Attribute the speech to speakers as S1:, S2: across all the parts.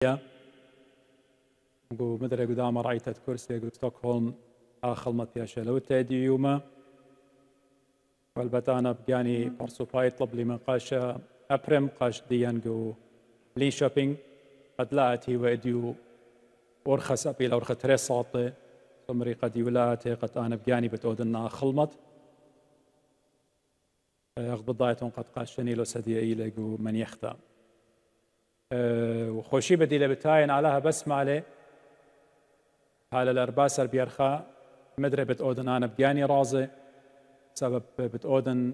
S1: Go midre gudama rajtet kursi go Stockholm خلمت يا شلوتة ديوما والبتانا بجاني برسوبا يطلب لي من قاشا أبرم قاش ديان جو لي شوبينج قد لاتي واديو أرخص أبي الأرخة تريس صاطة ثمري قد يولاتي قد أنا بجاني بتودنا خلمت أخذ ضايتهم قد قاشني لو سدي إلى جو من يختا وخوشي بدي لبتاين علىها بس مالي على الأرباسر بيرخا مدري بتودن أنا بجاني رازي سبب بتودن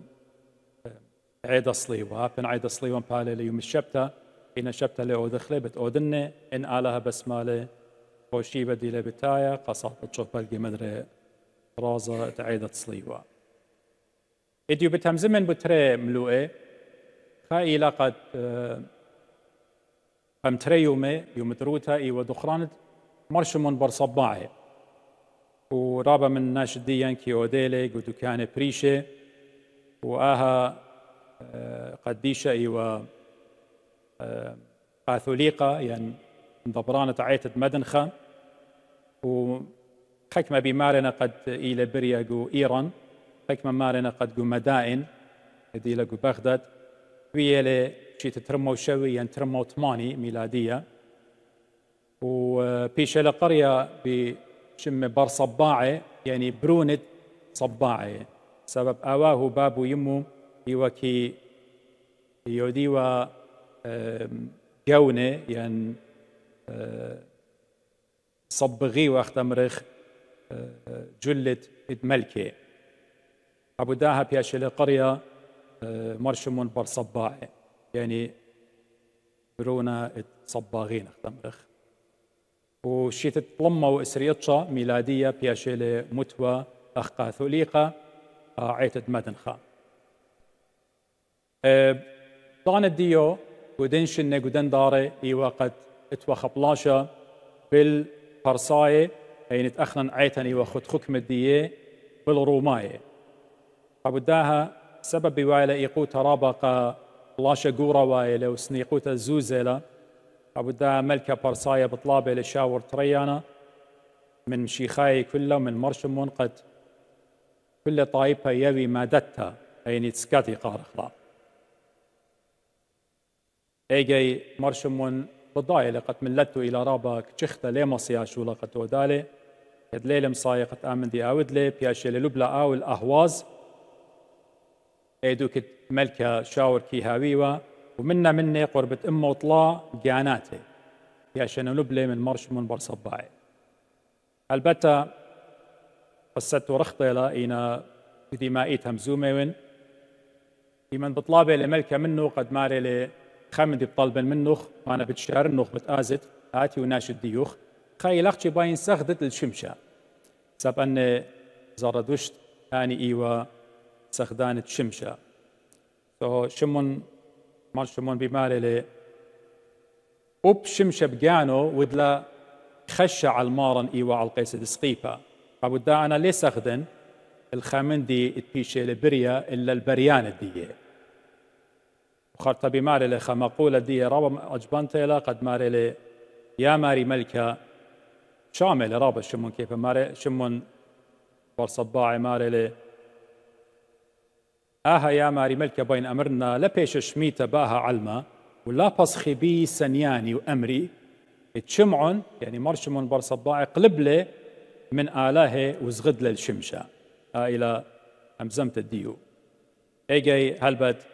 S1: عيد صليوة بن عيد صليوة بالي ليوم الشبتة إن الشبتة اللي أودخلي بتودني إن علىها بس مالي خوشي بدي لبتايا قصات تشوف بلقي مدري رازة عيد صليوة إديو بتمزمن بتري ملوئي خايلة قد تري يوم دروتا إيوة دخرانت مرشمون برصباعي ورابا من ناشديان كي أوديلي قدو كان بريشة وآها قديشة إيوة كاثوليقة يعني ضبرانة عيتة مدنخة وحكمة بمارنا قد إلى بريا جو إيران حكمة مارنا قد جو مدائن إلى جو بغداد ويلي شي تترمو شوي يعني ترمو 8 ميلادية وبيش لقرية بشم بر صباعي يعني برونة صباعي سبب آواه بابو يمو يوكي يوديوا جونة يعني صبغي واختمرخ جلت ملكي أبو داها بيش لقرية مرشمون بر صباعي يعني برونة صباغين اختمرخ وشيت تلموا إسريتشا ميلادية بياشيلي متوى أخ كاثوليقة عيتة مدنخة طان الديو ودنشن قدن داري إيوا قد اتوى خبلاشا بالفرصاية أين اتأخنا عيتن إيوا خد خكم الدية بالروماية فبداها سبب بوايلة إيقوتا رابقا لاشا قورا وايلة وسنيقوتا الزوزيلة أبدا ملكة برصاية بطلابة لشاور تريانا من مشيخاي كله من مرشمون قد كل طايبة يبي مادتها أي تسكاتي قارخلا إيجي مرشمون بضايلة قد ملتو إلى رابا كشختا ليما صياشولا قد ودالي قد ليلم صايا قد آمن دي آودلي بياشي للبلا آو الأهواز إيدو كت ملكة شاور كي هاويوة ومنا مني قربة أمه وطلع جاناتي ياشن لبلي من مرش من برصباعي البتة قصت ورخطيلة إينا بدي ما إيت همزومي وين من بطلابي لملكة منه قد ماري لي خامدي بطلب منه وأنا بتشهر النخ بتآزت آتي وناشد ديوخ خاي لختي باين سخدت الشمشة سب أن زردوشت آني إيوة سخدانة شمشة شمون مرشمون بمالي لي وبشمشة بجانو ودلا خشة على المارن إيوا على القيس دسقيبة فبدا أنا ليس أخدن الخامندي تبيشي لبريا إلا البريان الدية وخرطة بمالي لي خمقولة دية رابا أجبانتي لا قد ماري لي يا ماري ملكة شامل رابا شمون كيف ماري شمون برصباعي ماري لي آها يا ماري ملكة بين أمرنا لا بيش شميتة باها علمة ولا بصخي بي سنياني وأمري تشمعن يعني مرشمون برصباعي قلبلي من آلاه وزغد للشمشة إلى أمزمت الديو إيجي هلبت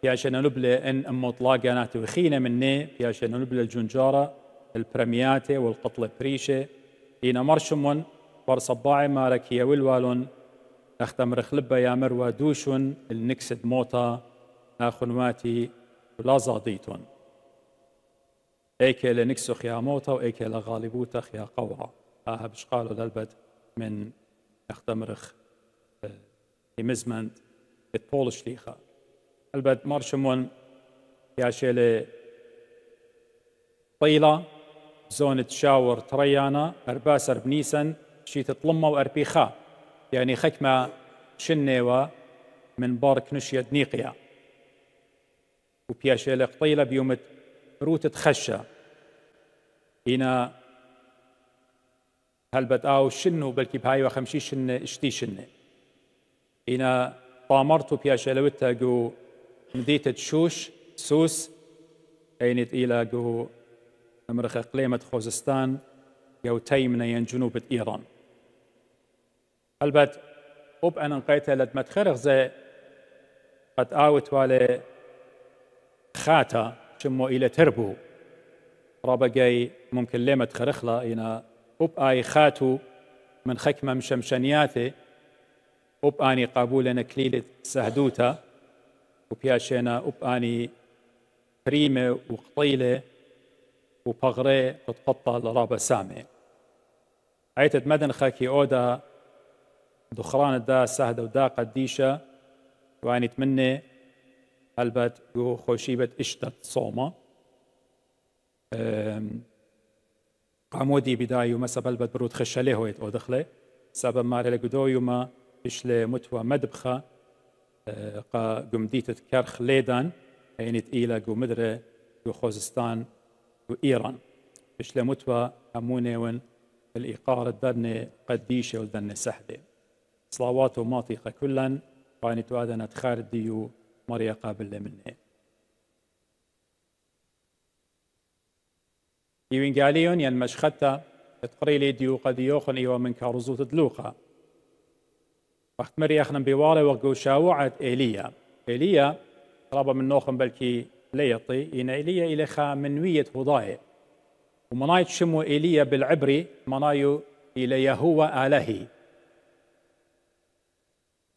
S1: ياشن نبلي إن مطلاقانات وخينة مني ياشن نبلي الجنجارة البرمياتي والقطلة بريشة إينا مرشمون برصباعي مالك يولوالون أختمر خلبة يا مروى دوشن النكسد موتا آخنواتي ولا زاضيتون ايكي لنكسخ يا موتا وايكي لغالبوتخ يا قوعة بش قالوا للبد من اختمرخ مزمنت بولش ليخا البد مرشمون يا شيلي طيلة زونة شاور تريانا أرباسر بنيسن شي تطلمة وأربيخا يعني خكمة شنيوة من بارك نشية نيقيا وبياشي لقطيلة بيومت روتة خشة إنا هلبت آو شنو بلكي بهاي وخمشي شن اشتي شن إنا طامرتو بياشلوتا جو مديت تشوش سوس أينت إلى جو أمرخ إقليمة خوزستان جو تيمنا جنوب إيران هلبت أب أنا نقيتها لدمت خرخ زي قد آوت والي خاتا شمو إلى تربو رابقاي ممكن ليمة خرخلا إنا أب آي خاتو من خكمة مشمشنياتي أب آني قابولنا كليلة سهدوتا وبياشينا أب آني كريمة وقطيلة وبغري قد قطة لرابة سامي عيتت مدن خاكي أودا دخران دا سهدة ودا قديشة واني تمني هلبت جو خوشيبة اشتت صومة قامودي بدايو ما سبلبت برود خشاليه هويت او دخله سبب ماري لقدويو ما بشلي متوى مدبخة قا قمديتت كرخ ليدان اينت إيلا جو مدري جو خوزستان جو إيران بشلي متوى همونيون الإيقار الدرني قديشة والدرني سحدة صلوات وماطيقة كلا واني توادنا تخارديو مريا قابل مني يوينجاليون ين مشخطة تقريلي ديو قد يوخن إيوا من كارزوت دلوقا وقت مري أخنا بواري وقو شاوعة إيليا رابا من نوخن بلكي ليطي إن إيليا إلى خامنوية هضاية ومنايت شمو إيليا بالعبري منايو إلى يهوى آلهي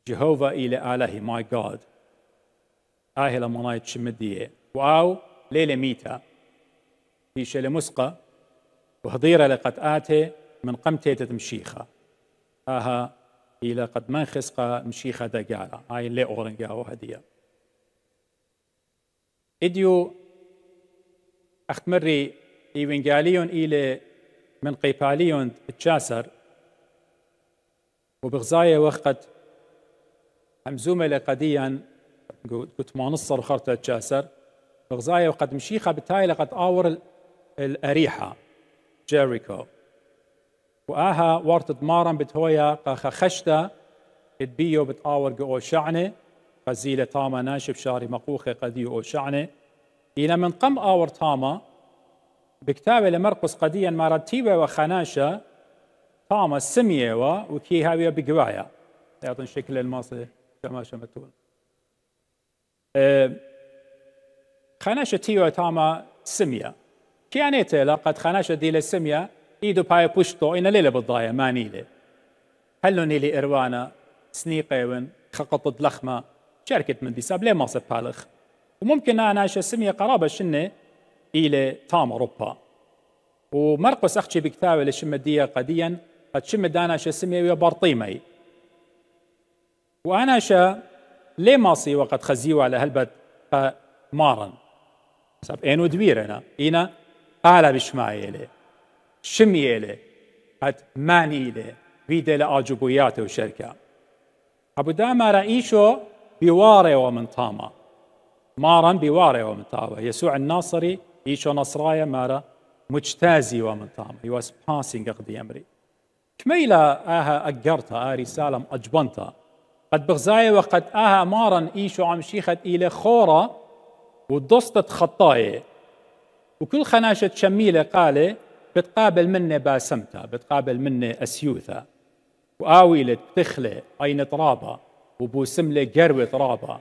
S1: جهوفا إلى آلهي ماي جاد آهلا منايت شمدية وآو ليلة ميتا في شل مسقى وهضيرة لقد آتي من قمتي تمشيخة آها إلى قد ما خسقة مشيخة دقالة هاي اللي أورنجا وهدية إديو أختمري إيوينجاليون إلى من قيباليون تشاسر وبغزاية وقت همزومة لقديا قلت ما نصر خرطة تشاسر بغزاية وقد مشيخة بالتالي لقد آور الأريحة جيريكو وآها ورت دمارا بتهويا قاخا خشتا اتبيو بتآور قو شعنة غزيلة تاما ناشف شاري مقوخة قديو أو شعنة إلى من قم آور تاما بكتابة لمرقس قديا مارتيوة وخناشة تاما سمية وكي هاوية بقوايا يعطن شكل الماصي كما شمتون خناشة تيوة تاما سمية كيانيته لقد خناشة دي للسمية إيدو باي بوشتو إنا ليلة بالضايا ما نيلة هلو نيلي إروانا سنيقيون خقطت لخمة شركة من دي ساب ليه ما بالخ وممكن أنا سمية قرابة شنة إلى تام أوروبا ومرقس أخشي بكتابة لشمدية قديا قد شمد أنا سمية ويا برطيمي وأنا ليه ماصي وقد خزيوا على هلبت مارن ساب إنو دويرنا إنا قال بشمايله شميله قد مانيله فيدي لأجبوياته وشركة أبو داما رئيشو بواري ومن طاما مارن بواري ومن طاما يسوع الناصري إيشو نصرايا مارا مجتازي ومن طاما he was passing قضي أمري كميلا آها أقرتا رسالة أجبنتا قد بغزايا وقد آها مارن إيشو عم شيخت إلى خورة ودستت خطاية وكل خناشة شميلة قالة بتقابل مني باسمتها بتقابل مني أسيوثة وآويلت بتخلة أين ترابة وبوسملة قروة رابة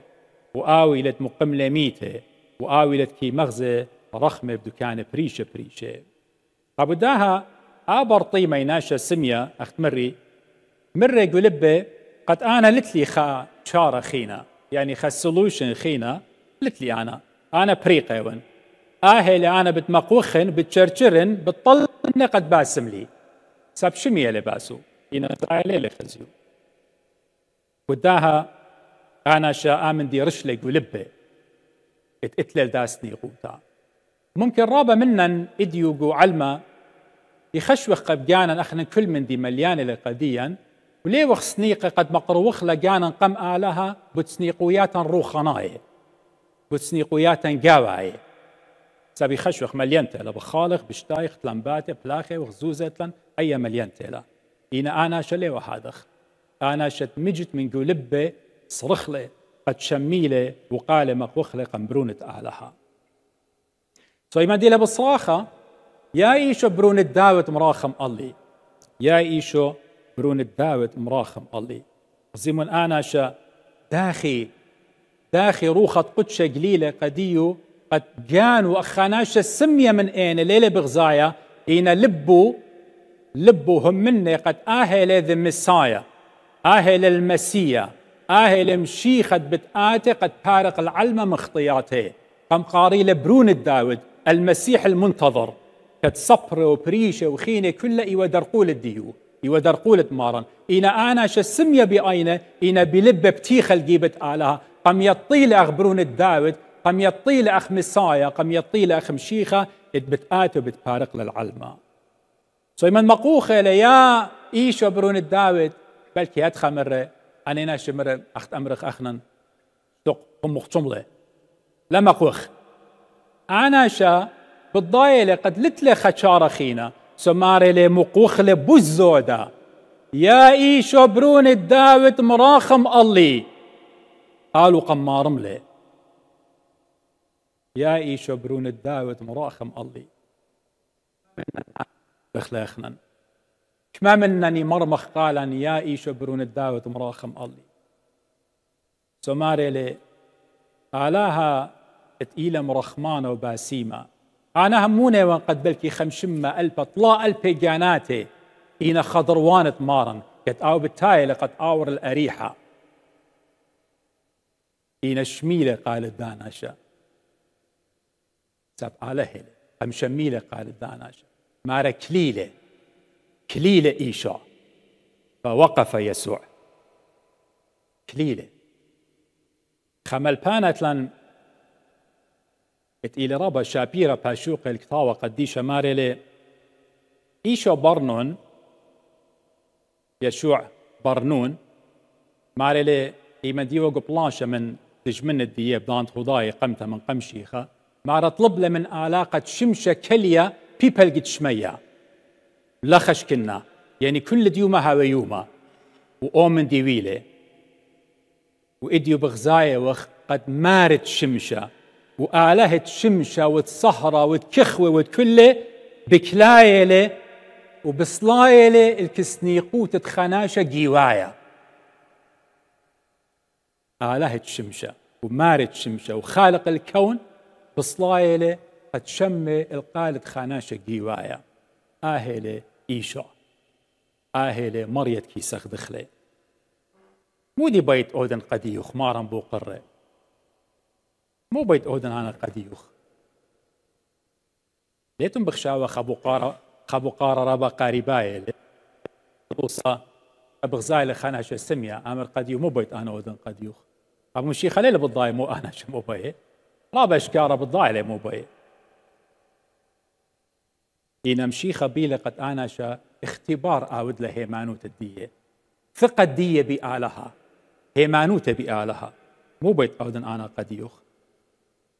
S1: وآويلت مقملة ميتة وآويلت كي مغزة رخمة بدكان بريشة قبداها آبر طيمة يناشا سمية أخت مري قلبة قد أنا لتلي خا شارة خينا يعني خا سولوشن خينا لتلي أنا بريقيون اللي أنا بتمقوخن بتشرشرن بتطل قد باسم لي ساب شمية لباسو إنا تعالي لخزيو وداها أنا شا آمن دي رشلق ولبه اتقتلل داسني غوتا ممكن رابا منن إديوغو علما يخشوخ قبجانا أخنا كل من دي مليانة لقديا وليه وخ سنيقة قد مقروخ لجانا قم آلها بتسنيقوياتا روخناية بتسنيقوياتا قاواية سبي خشوخ مليان تلا بخالق بشتايخ تلمباتي بلاخي وخزوزة تلن أي مليان تلا أنا شلي وحادخ أنا شت مجت من قلبه صرخلي قد شميلي وقال مقوخلي قمبرونة أهلها ما دي بالصراخة يا إيشو برونة داوت مراخم الله يا إيشو برونة داوت مراخم الله زيمون أنا شا داخي روخة قدشة قليلة قديو قد جانوا أخاناش السمية من أين ليلة بغزايا إينا لبو هم مني قد آهل ذي مسايا آهل المسيا آهل مشيخة بتآتي قد بارق العلمة مخطياته قم قاري لبرون الداود المسيح المنتظر قد صبر وبريشة وخينة كلها إيوا درقول الديو إيوا درقول مارن إينا أنا السمية بأينة إينا بلب بتيخ الجيبت آلها قم يطيل أخبرون الداود قم يطيل أخ مسايا قم يطيل أخ مشيخة بتآتي وبتبارق للعلمة من مقوخة ليا إيشو برون الداود بلكي أدخى مرة أنا ناشي مرة أخت أمرخ أخنا دق قمخ جملة لما قوخ أنا شا بالضايلة قد لتلي خشارة خينا سماري لي مقوخ لبوزودة يا إيشو برون الداود مراخم الله قالوا قمارم لي يا إيشو برون الداود مراخم الله بخلاخنا كما منني مرمخ قالن يا إيشو برون الداود مراخم الله سماري لي آلاها تقيلة مرخمانة وباسيمة أنا هموني وان قد بلكي خمشمة ألبة طلا ألبة جاناتي إينا خضروانة مارن قد آو بالتايلة قد آور الأريحة إينا شميلة قالت داناشا ساب آلهلة هم شميلة قالت داناشا مارا كليلة إيشا فوقف يسوع كليلة خمل بانت لن إلى ربا شابيرا باشوق الكتاوة قديشة مارلي إيشو برنون يشوع برنون مارلي إيما ديو قبلاشة من تجمن الدياب دانت خضاي قمتها من قمشيخة مارا طلب له من علاقة شمشة كلية بيبل قد شمية لخش كنا يعني كل ديوما هاوي يوما وأومن ديويلة وإديو بغزاية وقد مارت شمشة وآلهت شمشة وتصهرة وتكخوة وتكلة بكلايلة وبصلايلة الكسنيقوت تخناشة جيوايا آلهت شمشة ومارت شمشة وخالق الكون بصلايلة قد شمي القالت خناشة جيوايا آهلة إيشا آهلة مريت كيسخ دخلي مو دي بيت أودن قديوخ مارن بو قرة مو بيت أودن أنا قديوخ ليتم بخشاوة خبو قارة ربا قارباية روصة بغزايلة خاناشة سمية أمر قديو مو بيت أنا أودن قديوخ أبو مشي خليل بالضاي مو أنا شو مو بيه رابا إشكارة بالضاي مو بيه إن مشي خبيلة قد آناشا اختبار آود له هيمانوت الدية ثقة الدية بآلها هيمانوت بآلها مو بيت أودن أنا قديوخ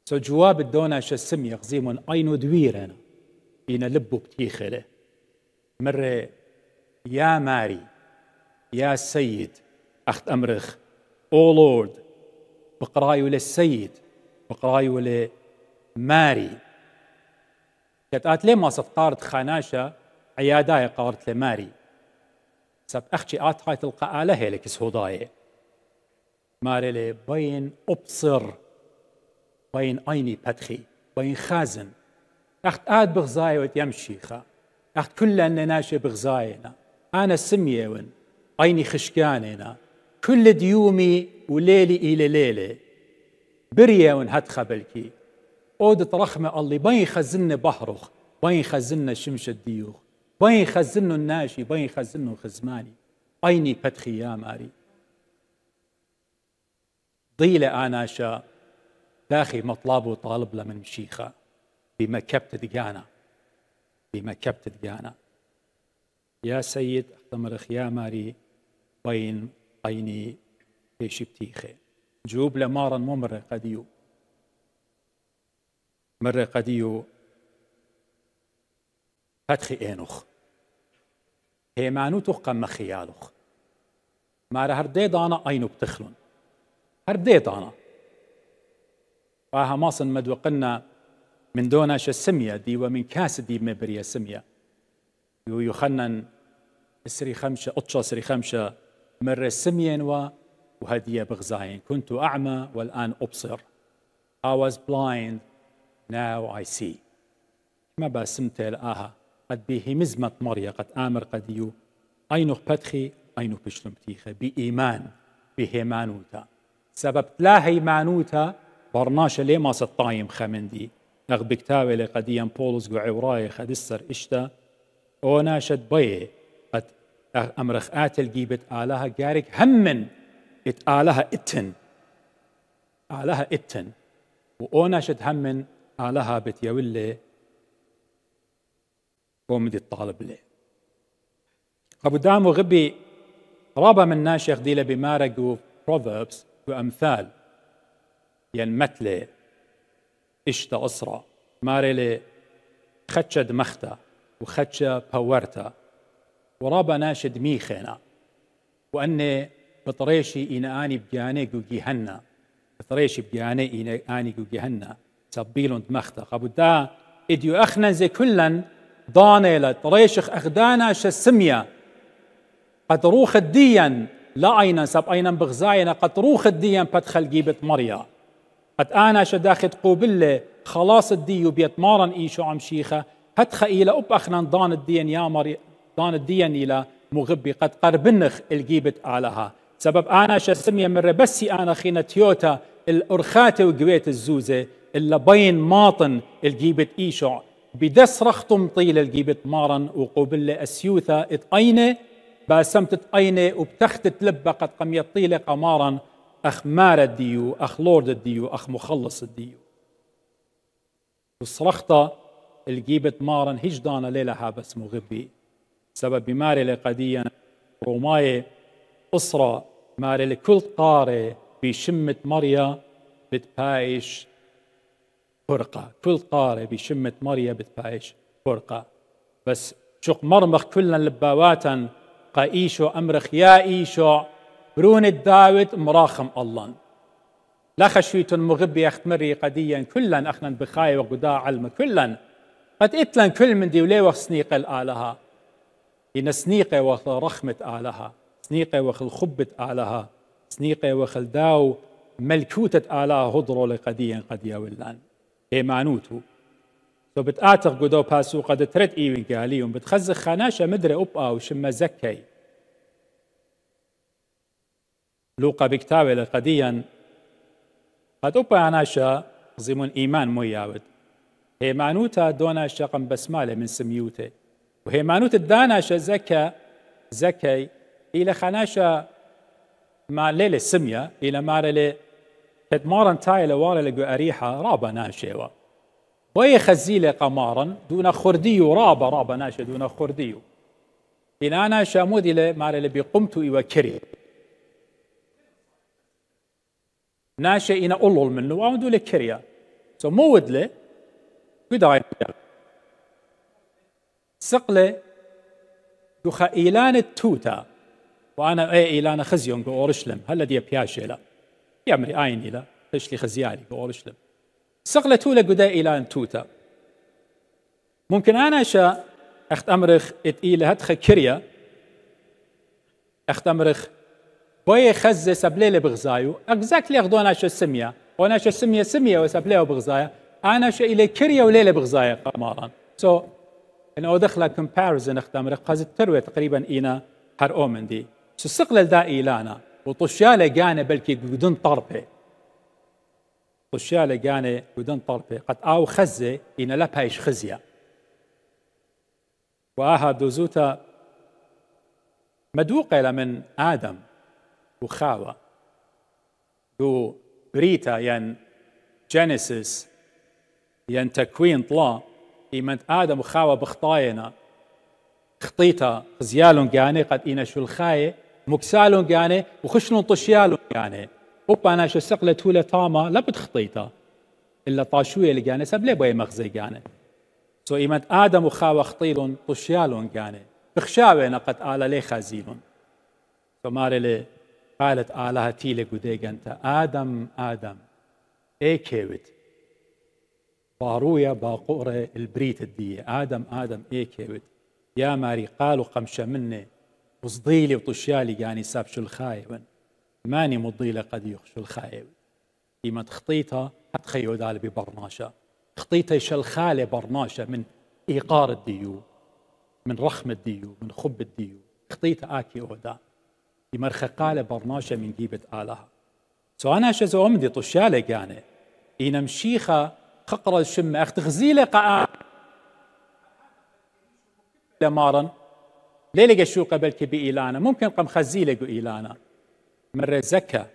S1: سو جواب الدوناشا السم يغزيمون أينو دويرنا إن لبو بتيخله مرة يا ماري يا سيد أخت أمرخ أو لورد بقرايو للسيد بقرايو لماري كتقات ليه ما ستقارت خاناشة عياداية قارت لماري سب أختي هاي تلقى آلهة لك سهوداية ماري لي بين أبصر بين عيني بدخي بين خازن أخت بغزاية وتيمشيخة أخت كل أن ناشي بغزاينا أنا سميون عيني خشكاننا كل ديومي وليلي إلى ليلة بريون هتخبلكي أودة رحمة الله بين خزن بحرخ بين خزن شمش الديوخ بين خزن الناشي بين خزن خزماني عيني بدخي يا ماري ضيلة آناشا داخي مطلب وطالب له من مشيخة بمكبت دقانا بمكبت دقانا يا سيد اختمرخ يا ماري بين عيني بيش بتيخي جوب لمارا ممر قديو مرة قديو فتخي إينوخ هيمانوتو قم خيالوخ مارا هردي دانا أينو بتخلون هردي دانا وها ماصن مدوقنا من دوناش السمية دي ومن كاس دي مبريا سمية يخنن سري خمشة أطشا سري خمشة مرة سمين وهدية بغزاين كنت أعمى والآن أبصر I was blind now I see ما باسمت الآها قد به مزمة مريا قد آمر قديو أينو بتخي أينو بشلم بتيخة بإيمان بهيمانوتا سبب لا هيمانوتا برناش ليه ما سطايم خمندي أغبكتاوي لقديم بولس قوعي وراي خدسر إشتا وناشد بيه قد أمرخ آتل جيبت آلها جارك همن آلها إتن آلها إتن وناشد همن آلها بتيولي ومدي الطالب لي أبو دامو غبي رابا من ناشيخ ديلا بمارق Proverbs وأمثال ينمتلي إشتا أسرى مارلي خدشة دمختا وخدشة باورتا ورابا ناشد ميخينا وأني بطريشي إنا آني بجاني جهنم بطريشي بجاني إنا آني جهنم سبيلون دمختا أبو دا إديو أخنا زي كلن ضانيلة طريشخ أخدانا شسمية قد روخ الديا لا أين سب أين بغزاينا قد روخ الديا بدخل جيبت مريا قد أنا شداخد قوبلة خلاص الديو بيت مارن إيشو عم شيخة هدخل إلى أب أخنا ضان الدين يا مريا ضان الدين إلى مغبي قد قربنخ الجيبت آلها سبب أنا شسمية مرة بسي أنا خينا تيوتا الأرخاتة وقويت الزوزة إلا بين ماطن الجيبت إيشو بدس رختم طيل الجيبت مارن وقوبلة أسيوثة اتأينة باسمت اتأينة وبتخت تلبى قد قم يطيل قمارا أخ مار الديو أخ لورد الديو أخ مخلص الديو وصرخت الجيبت مارن هجدانا ليلها بس مغبي سبب ماري لقديا روماي أسرى ماري لكل قارة بشمة مريا بتبايش فرقة كل قارة بشمة مريا بتبايش فرقة بس شق مرمخ كلنا لباواتا قايشو أمرخ يا إيشو برون الداود مراخم الله لا خشيتن مغبي أختمري قديا كلا أخنا بخاي وقداع علم كلا قد إتلن كل من ديولي وخسنيق الآلها إن سنيقة وخل رخمة آلها سنيقة وخل خبة آلها سنيقة وخل داو ملكوتة آلها هضرو لقديا قد يولان إيمانوتو سو بتآتق قدو باسو قد ترد إيوين قاليهم بتخزخ خاناشة مدري أبقى وشما زكي لوقا بكتاوي لقديا قد أبقى عناشا زمون إيمان موياود هيمانوتا دوناشا قم بسمالة من سميوته وهيمانوت الداناشا زكي إلى خاناشا ما ليلة سمية إلى مارلي كدمارن تايلة وارلة قو أريحة رابا ناشيوة ويخزيلة قمارا دون خرديو رابا ناشا دون خرديو إن أنا شامود إلى مارلي بقمتو إيوا كري ناشا إنا أولول منه وعندو لكريا سو مود له بداية سقلة دوخا إيلان التوتا وأنا إيلان خزيون قو أورشلم هلا دي بياشي لا يعمري آين إلا تشلي خزيالي قو أورشلم سقلة تولا قدا إيلان توتا ممكن أنا شا أخت أمرخ إتقيلة هدخ كريا أخت أمرخ بوي خزة سبليلة بغزايو exactly أخدونا شا السمية وانا شا السمية وسبليه بغزايا أنا شا إلي كريا وليلة بغزايا قمارا so إنه أدخل comparison أخت أمرخ قازت تروي تقريبا إينا هر من دي سو سقلة دا إيلانا وطشالة جانة بلكي قدن طربة طشالة جانة قدن طربة قد آو خزة إنا لا بايش خزية وآها دوزوتا مدوقة لمن آدم وخاوة دو بريتا ين جينيسيس ين تكوين طلا إيمن آدم وخاوة بخطاينا خطيتا خزيالون جاني قد إنا شو الخاية مكسالون جاني وخشلون طشيالون جاني أنا شو سقلة تولة طامة لا بتخطيتا إلا طاشوية لقانة سب ليه بوي مغزي قانة سو إيمت آدم وخاوة خطيلون طشيالون قانة بخشاوة نقد آلا ليه خازيلون سو ماري لي قالت آلها تيلي قديق أنت آدم آدم إيه كيوت بارويا باقورة البريت الدية آدم آدم إيه كيوت يا ماري قالوا قمشة مني وصديلي وطشيالي يعني ساب شو الخايب ماني مضيلة قد يخشو الخايب إما تخطيتها هتخيو دال ببرناشة خطيتها يشلخالي برناشة من إيقار الديو من رخم الديو من خب الديو خطيتها آكي أودا يمرخقالي برناشة من جيبة آلها سو أنا شزو أمدي طشيالي يعني إنا مشيخة خقرة الشمة أختغزيلي قاء لمارن ليه لقى شو قبل كبي إيلانا ممكن قم خزيلي قو إيلانا مرة زكا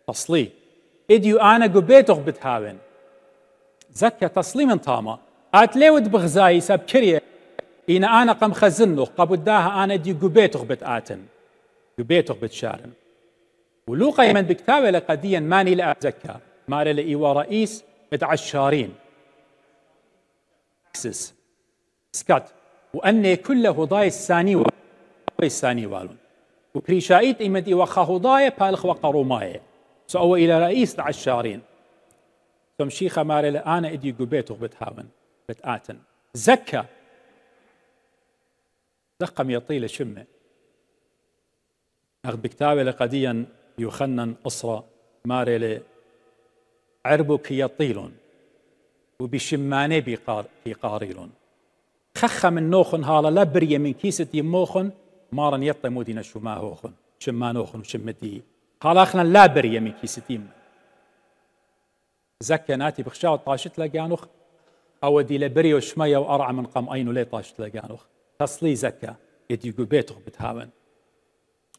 S1: تصلي إديو أنا قبيت أغبت هاون زكا تصلي من طامة آتليود بغزاي ساب كريه إنا أنا قم خزنه قبداها أنا ديو قبيت أغبت آتن قبيت أغبت شارن ولوقا يمن بكتابة لقديا ماني لأ زكا ماري لإيوا رئيس عشارين سكات وأني كله ضاي الثاني والون وبريشايت إمدي وخاه ضاي بالخ وقروماي سأو إلى رئيس عشارين تمشيخة ماري أنا إدي قبيت بتهاون بتآتن زكا دقم يطيل شمه أخذ بكتابة لقديا يخنن أسرة ماري عربك يطيلون وبشماني في قاريلون خخ من نوخن هالا لبرية من كيسة يموخن مارن يطي مودينا شماهوخن شمانوخن وشمدي هالا أخنا لابرية من كيسة يم زكا ناتي بخشاو طاشت لقانوخ أو دي لبرية وشمية وأرعى من قم أينو لي طاشت لقانوخ تصلي زكا يديقو بيتوخ بتهاون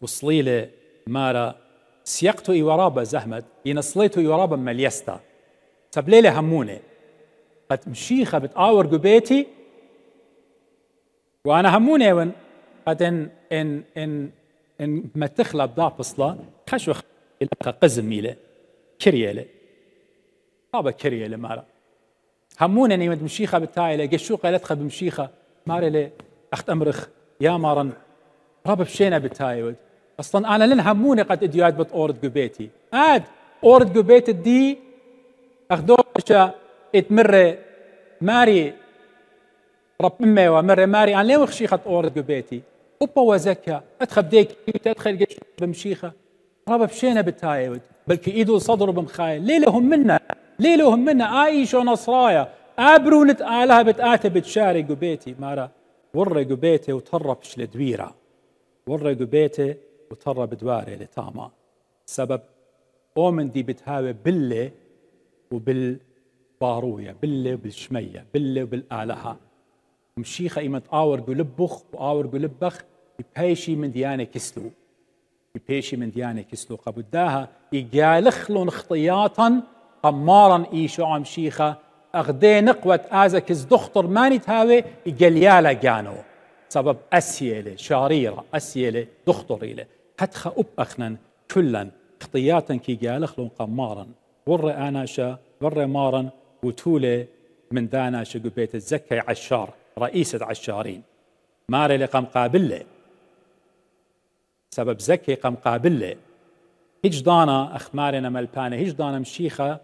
S1: وصليلي مارا سيقتو إيورابا زهمد ينصليتو إيورابا مليستا سبليلي هموني قد مشيخة بتآور قبيتي وأنا هموني ون قد إن ما تخلب ضعف بصلا خشو لقى قزم ميلة كريالة طابة كريالة مارا هموني أني مد مشيخة بتاعي قشو قالتخة بمشيخة مارا لي أخت أمرخ يا مارن راب بشينا بتاعي أصلاً أنا لن هموني قد إديوات بتأورد قبيتي أورد قبيت دي أخدوشة اتمر ماري رب أمي ومر ماري أنا ليه وخشيخة أورد قبيتي أبا وزكا أدخل ديك أدخل قش بمشيخة راب بشينا بتايود بلكي إيدو صدره بمخايل ليه لهم منا عايشوا نصرايا أبرونت آلها بتآتي بتشاري قبيتي مارا وري قبيتي وتربش لدويرة وري قبيتي وترى بدواري لتاما سبب أومن دي بتهاوي بالله وبالباروية بالله وبالشمية بالله وبالآلهة مشيخة إيمت آور قلبخ وآور قلبخ يبهيشي من ديانة كسلو قبداها يقالخلون خطياتا قمارا إيشو عم شيخة أغدي نقوة آزكز دختر ماني تهاوي يقليالا قانو سبب أسيلة شاريرة أسيلة دختريلة هتخ أب أخنا كلا خطياتا كي قالخلون قمارا ور آناشا ور مارا وتولة من داناشا قبيت الزكي عشار رئيسة عشارين ماري لقم قابله سبب زكي قم قابله هيج دانا أخ مارنا ملبانة هيج دانا مشيخة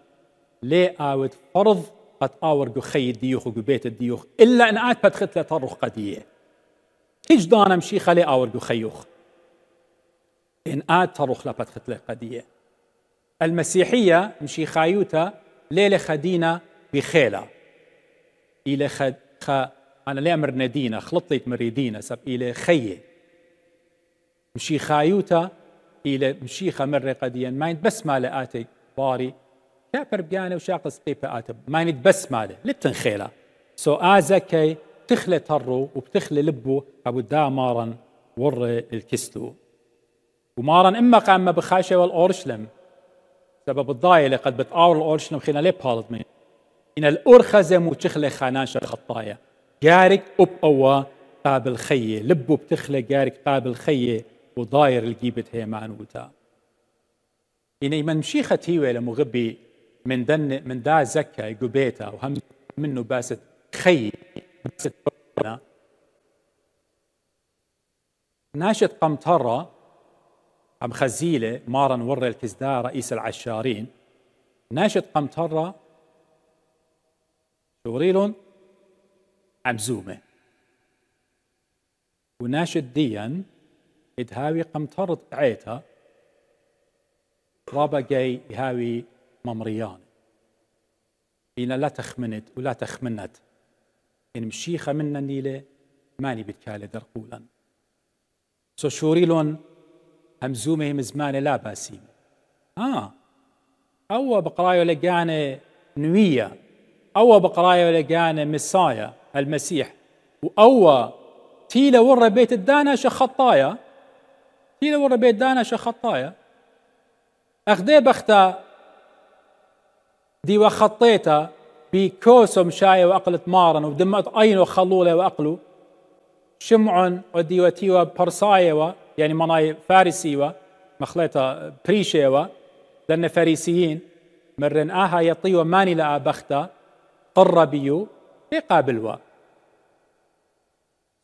S1: ليه آود فرض قد آور قخي الديوخ وقبيت الديوخ إلا أن آت بدخت لطرخ قدية هيج دانا مشيخة ليه آور قخيوخ إن آت طرخ لبدخت لقدية المسيحية مشيخايوتا ليه لخدينا بخيلة إلى أنا ليه أمر ندينا خلطيت مريدينا سب إلى خيه مشيخايوتا إلى مشيخة مرة قديا ما ينتبس ماله آتي باري كابر بيانه وشاقص قيبة آتب ما ينتبس ماله للتنخيلة سو آزكي تخلي طرو وبتخلي لبو أبو دا مارن ور الكسلو ومارن إما قام بخاشة والأورشلم سبب الضايلة قد بتآور الأورشلم خينا ليه بهالت مين إن الأرخزم وتخلي خاناشة الخطايا جارك أب أوا قابل خيه لبو بتخلي جارك قابل خيه وضاير الجيبت هي معنوتا إن من مشيخة هيوة لمغبي من دا زكا قبيتا وهم منه باست خي باست ناشط قمطرة عم خزيلة مارن ور الكزدا رئيس العشارين ناشط قمطرة شوريلون عمزومة وناشد ديا ادهاوي قمطرة عيتا رابا جاي يهاوي ممريان إن لا تخمنت ولا تخمنت إن مشيخة منا النيلة ماني بتكالي درقولا سو شوريلون همزومه مزمانة لا باسيم أو بقرايو لقانة نوية أو بقرايو لقانة مسايا المسيح وأو تيلا ورا بيت الدانشة خطايا تيلا ورا بيت دانشة خطايا أخدي بختا دي وخطيتا بكوسو مشاية وأقلت مارن ودمت أينو خلولة وأقلو شمعن وديوتيوا برصايوا يعني مناي فارسيوا مخليتا بريشيوا لأن فارسيين مرن يطيوا ماني لأ بختا قربيو يقابلوا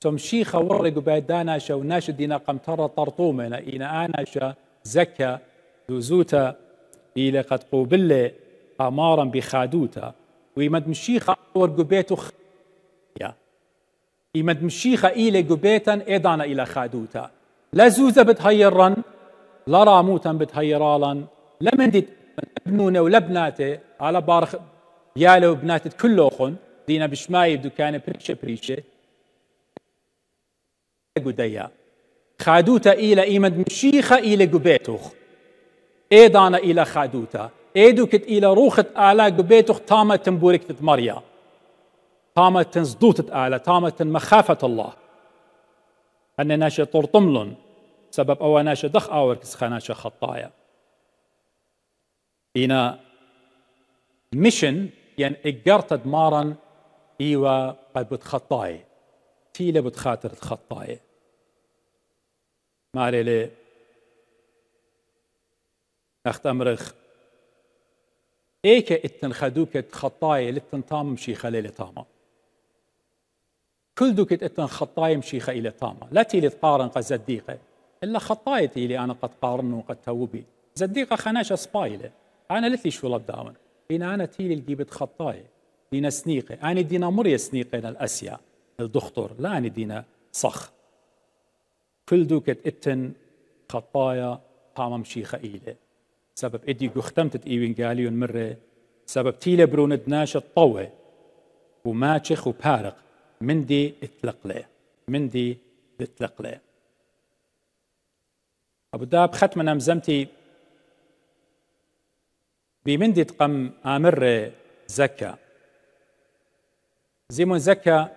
S1: سمشيخة ورقوا بعد داناشا وناشد دينا قمترة طرطومنا إنا آناشا زكا دوزوتا إلى قد قوبلة قمارا بخادوتا ويمد مشيخة ورقوا بيتو يمد مشيخة إلى قبيتا إيضانا إلى خادوتا لا زوزة بتهيرن لا راموتا بتهيرالن لا مندت ابنونا ولا بناته على بارخ يالو وبناتت كلوخن دينا بشماي بدكانة بريشة قديا خادوتا إلى إيمد مشيخة إلى قبيتوخ إيضانا إلى خادوتا إيدوكت إلى روخت آلا قبيتوخ تامة تنبوركت مريا تامة تنزدوتة آلا تامة مخافة الله أن ناشا طرطملن سبب أو ناشا دخ آور كسخناشا خطايا إنا مشن يعني إقرت مارا إيوا قد بتخطاي تيلة بتخاطر تخطاي ما لي أختمرخ إيكا إتن خدوكة خطاي لتن تام مشيخة ليلة تاما كل دوكت إتن خطاي مشيخة إلى تاما لا تيلي تقارن قد زديقة إلا خطاي تيلي أنا قد قارن وقد توبي زديقة خناشة سبايلة أنا لتلي شو لبداون أنا تيلي الجيبت خطاي دينا سنيقة أنا دينا مريا سنيقة الأسيا الدكتور لا أنا دينا صخ كل دوكت إتن خطايا تاما مشيخة إلى سبب إدي قختمت إيوين قاليون مرة سبب تيلي برون دناش الطوة وماتشخ وبارق مندي اطلق له أبو داب ختم نمزمتي بمندي تقم آمر زكا زيمون زكا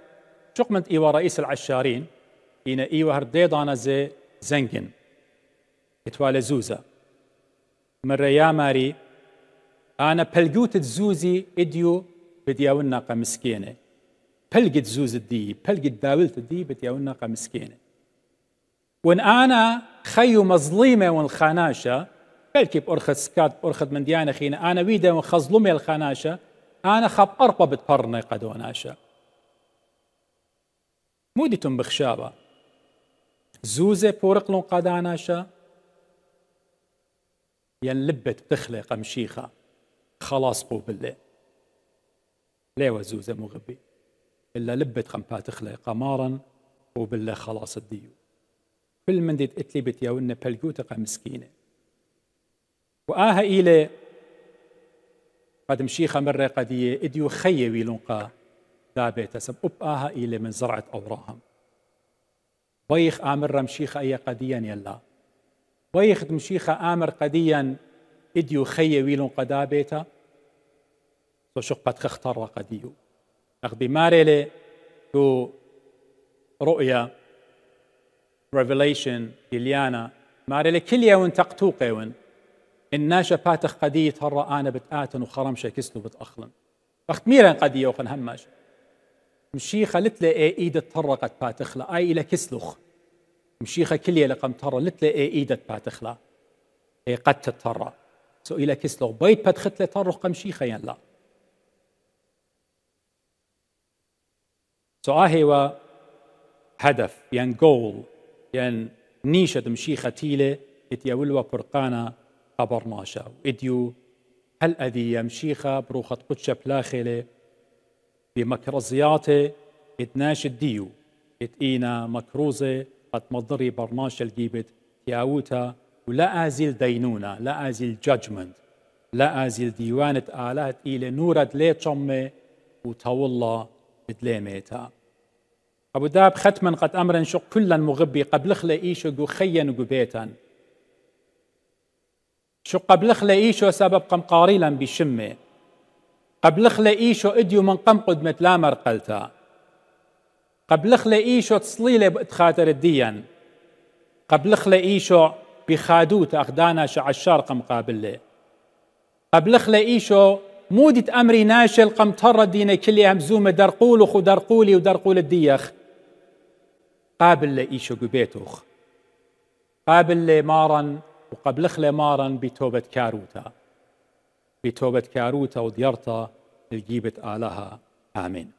S1: شقمت إيوا رئيس العشارين إينا إيوا هرديضانا زي زنجن اتوالى زوزة مرة يا ماري أنا بلقوت زوزي إديو بدياونا مسكينة بلقت زوز الدي بلقت داولت الدي بدياونا مسكينة وإن أنا خيو مظلمة والخناشة بلكي بأرخد سكات بأرخد من ديانة خينا أنا ويدا وخظلمي الخناشة أنا خاب أربا بتبرني قدوناشة موديتم بخشابة زوزة بورقلون قداناشة ينلبت بتخلق مشيخة خلاص قو بالله ليه وزوزة مغبي إلا لبت خمبات تخلق قمارا وبالله خلاص الديو كل من دي اتلبت ياونا بلقوتة مسكينة وآها إلي قد مشيخة مرة قدية إديو خي ويلونقا دابيتا سب آها إلي من زرعة أوراهم بيخ آمر مشيخة أي قديا يلا بيخ مشيخة آمر قديا إديو خي ويلونقا دابيتا وشقة خختار قديو أخذي ماريلي تو رؤيا Revelation إليانا ماريلي كل يوم تقتوقيون الناشا باتخ قدية هرا أنا بتآتن وخرمشة كسلو بتأخلن أخت ميران قدية وخن هماش مشيخة لتلي إيدة ترقت باتخلا أي إلى كسلوخ مشيخة كلية لقم ترى لتلي إيدة باتخلا قد تترى سئل كسلو بيت بدخت لطرق قمشي خيان لا هو هدف ين جول ين نيشة مشي ختيلة اتياولوا برقانا قبرناشا اديو هل اذي يمشيخة بروخة قدشة بلاخلة بمكرزياتي اتناش الديو اتقينا مكروزة قد مضري برناش الجيبت تياوتا ولا ازيل دينونة لا ازيل جادجمنت لا ازيل ديوانة آلات إلى نورد لي تشمي وتولى بدليميتا أبو داب ختما قد أمرا شق كلا مغبي قبل خلقيشو جو خيا بيتا شو قبل خلقيشو سبب قم قاريلا بشمي قبل خلقيشو اديو من قم قدمة لا مرقلتا قبل خلقيشو تصليلي بإتخاتر الديان قبل خلقيشو بخادوت أخدانا شعشار قم قابل قبل خلقيشو مودة أمري ناشل قم تر الدين كلي همزومة درقول وخو درقولي ودرقول الديخ قابل لإيشو قبيتوخ قابل لمارا وقبل خلي مارا بتوبة كاروتا وديرتا الجيبت آلها آمين.